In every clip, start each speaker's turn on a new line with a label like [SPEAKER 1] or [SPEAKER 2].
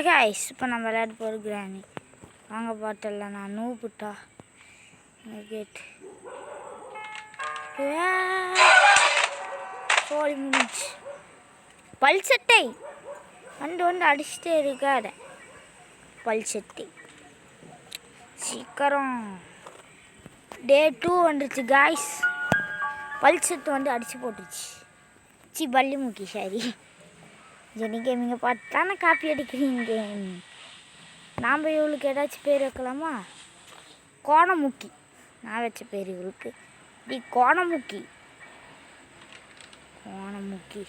[SPEAKER 1] Guys, இப்போ நம்ம விளையாட போகிற கிராணி வாங்க பாட்டில்ல நான் நூப்புட்டா கேட் சோழி முடிஞ்சு பல்சட்டை வந்து அடிச்சுட்டே இருக்காத பல்சட்டை சீக்கிரம் டே 2 வந்துருச்சு காய்ஸ். பல்செட்டு வந்து அடித்து போட்டுருச்சு. பள்ளி முக்கி சரி ஜெனி கேமிங்கை பார்த்து தானே காப்பி அடிக்கிறீங்க. நாம் இவளுக்கு ஏதாச்சும் பேர் வைக்கலாமா? கோணமுக்கி நான் வச்ச பேர் இவளுக்கு கோணமுக்கி. கோணமுக்கி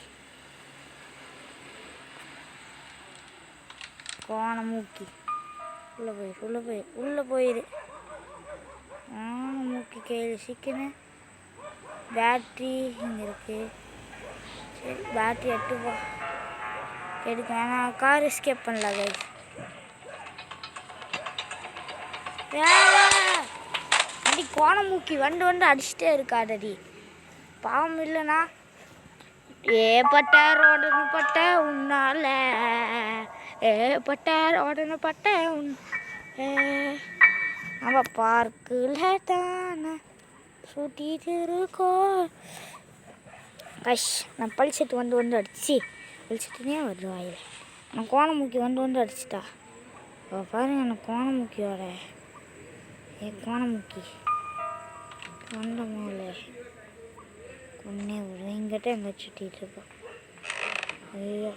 [SPEAKER 1] கோணமுக்கி உள்ளே போயிரு. கோணமுக்கி கையில் சிக்கனு பேட்ரி இங்கே இருக்குது. சரி பேட்ரி எடுத்துப்போ எடுக்க நான் கார் எஸ்கேப் பண்ணல கைஸ். அடி கோணமுக்கி வந்து அடிச்சுட்டே இருக்காடடி பாவம் இல்லைனா ஏப்பட்ட ரோடுன்னு பட்ட உன்னால ஏப்பட்ட ரோடுன்னு பட்ட நம்ம பார்க்கில் தானே சுட்டிட்டு இருக்கோ கஷ். நான் பல்செட்டு வந்து அடிச்சு பல்செட்டுனே வருது வாயில். நான் கோணமுக்கி வந்து அடிச்சிட்டா பாருங்க. எனக்கு கோணமுக்கியோட கோணமுக்கி வந்த மேலே கொன்னே விடும். எங்கிட்ட எங்கே சுட்டிகிட்டு இருப்போம். ஐயோ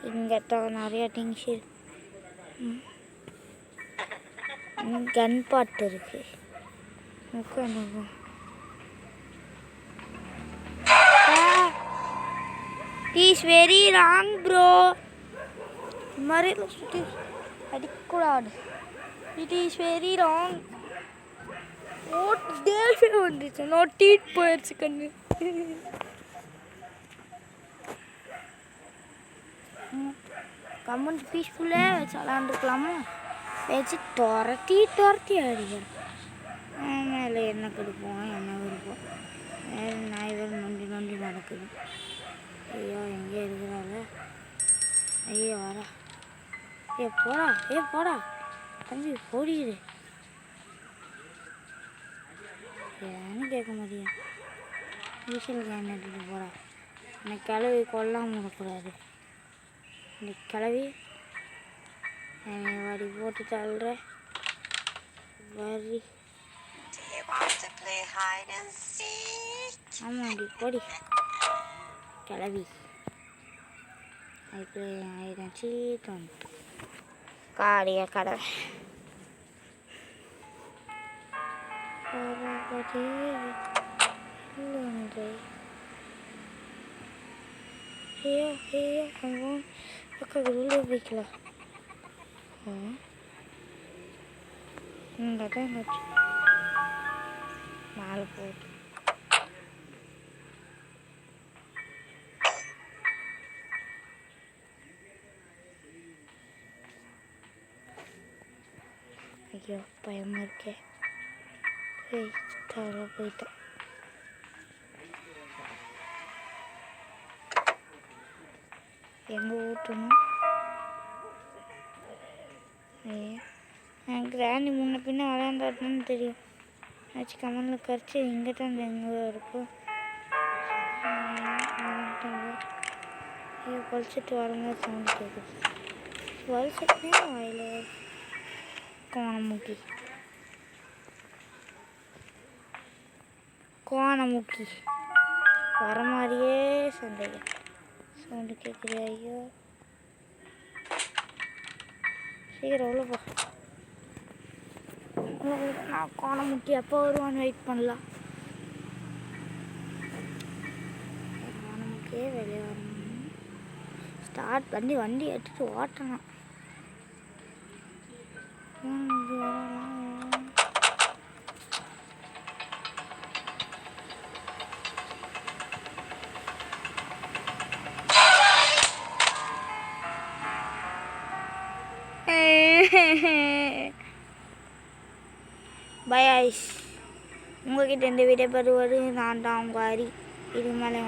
[SPEAKER 1] இங்கிட்ட நிறையா திங்ஸ் கன் பாட்டு இருக்கு. Is very wrong bro. இந்த மாதிரிலாம் சுற்றி அடிக்கூடாது. It is very wrong. ஓட் டேஷே வந்துச்சு நோட்டிட்டு போயிடுச்சு கண்ணு. கம்மன் பீஸ்ஃபுல்லே வச்சு விளாண்டுக்கலாமா? வச்சு துரத்தி அடிக்கிறேன். மேலே என்ன கொடுப்போம் என்ன விருப்பம் வேறு நாய் வேறு நொண்டி நடக்குது. ஐயோ எங்கே இருக்கிறாள்? ஐயோ வரா. போடா தம்பி ஓடிடு. ஏன்னு கேட்க முடியும். வீசல் கேன் எடுத்துட்டு போடா. எனக்கு கிளவி கொல்லாமல் விடக்கூடாது. இந்த கிளவி வாடி போட்டு தள்ளுற வரி. ஆமாடி போடி கிளவி. அதுக்கு ஆயிரம் சீத்தம் காடிய கடவை உள்ள வைக்கலாம். இங்கே தான் மேலே போகுது. ஐயோ பயமாக இருக்கே. போயிட்டேன். எங்கே ஊட்டணும்? கிராணி முன்ன பின்ன விளையாண்டாட்டுன்னு தெரியும். ஆச்சு கமலில் கரைச்சி இங்கே தான் எங்கே இருக்கும். பழிச்சிட்டு வரும்போது சவுண்டு கேட்குது. பழிச்சிட்டுனே வாயில் கோணமுக்கி வர மாதிரியே சவுண்டு கேட்குறியா? ஐயோ சீக்கிரம் உள்ள போ. நான் கோணமுக்கி எப்போ வருவான்னு வெயிட் பண்ணலாம். கோணமுக்கியே வெளியே வரணும். ஸ்டார்ட் பண்ணி வண்டி எடுத்துட்டு ஓட்டணும். பை ஐஸ். உங்ககிட்ட இந்த விடைபெறுவது நான் தான் உங்கள் ஹரி. இது மேலே